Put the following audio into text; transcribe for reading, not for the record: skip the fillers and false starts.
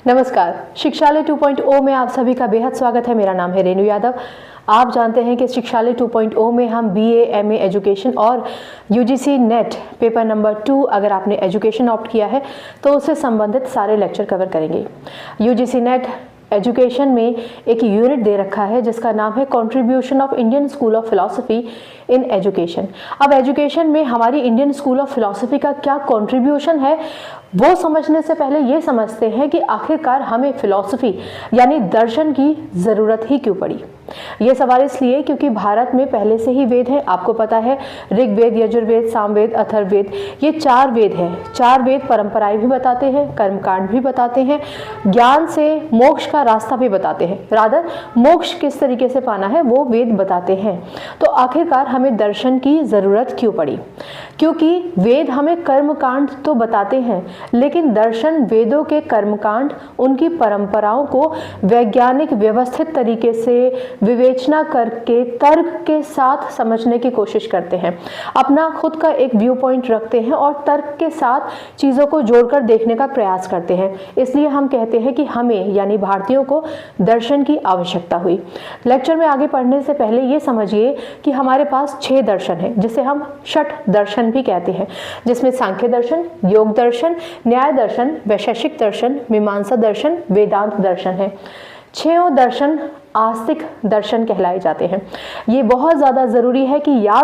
नमस्कार, शिक्षालय 2.0 में आप सभी का बेहद स्वागत है। मेरा नाम है रेणु यादव। आप जानते हैं कि शिक्षालय 2.0 में हम बीए, एमए एजुकेशन और यूजीसी नेट पेपर नंबर 2 अगर आपने एजुकेशन ऑप्ट किया है तो उससे संबंधित सारे लेक्चर कवर करेंगे। यूजीसी नेट एजुकेशन में एक यूनिट दे रखा है जिसका नाम है contribution of Indian school of philosophy in education. अब एजुकेशन में हमारी इंडियन स्कूल ऑफ फिलॉसफी का क्या कंट्रीब्यूशन है वो समझने से पहले ये समझते हैं कि आखिरकार हमें फिलॉसफी यानी दर्शन की ज़रूरत ही क्यों पड़ी। ये सवाल इसलिए क्योंकि भारत में पहले से ही वेद हैं। आपको पता है ऋग्वेद, यजुर्वेद, सामवेद, अथर्ववेद, ये 4 वेद हैं। 4 वेद परंपराएं भी बताते हैं, कर्मकांड भी बताते हैं, ज्ञान से मोक्ष का रास्ता भी बताते हैं। रादर मोक्ष किस तरीके से पाना है वो वेद बताते हैं। तो आखिरकार हमें दर्शन की ज़रूरत क्यों पड़ी? क्योंकि वेद हमें कर्मकांड तो बताते हैं लेकिन दर्शन वेदों के कर्मकांड, उनकी परंपराओं को वैज्ञानिक व्यवस्थित तरीके से विवेचना करके तर्क के साथ समझने की कोशिश करते हैं, अपना खुद का एक व्यू पॉइंट रखते हैं और तर्क के साथ चीज़ों को जोड़कर देखने का प्रयास करते हैं। इसलिए हम कहते हैं कि हमें यानी भारतीयों को दर्शन की आवश्यकता हुई। लेक्चर में आगे पढ़ने से पहले ये समझिए कि हमारे पास 6 दर्शन हैं जिसे हम षट दर्शन भी कहते हैं, जिसमें सांख्य दर्शन, योग दर्शन, न्याय दर्शन, वैशेषिक दर्शन, मीमांसा दर्शन, वेदांत दर्शन है। 6 दर्शन आस्तिक दर्शन कहलाए जाते हैं। ये बहुत ज़्यादा ज़रूरी है कि याद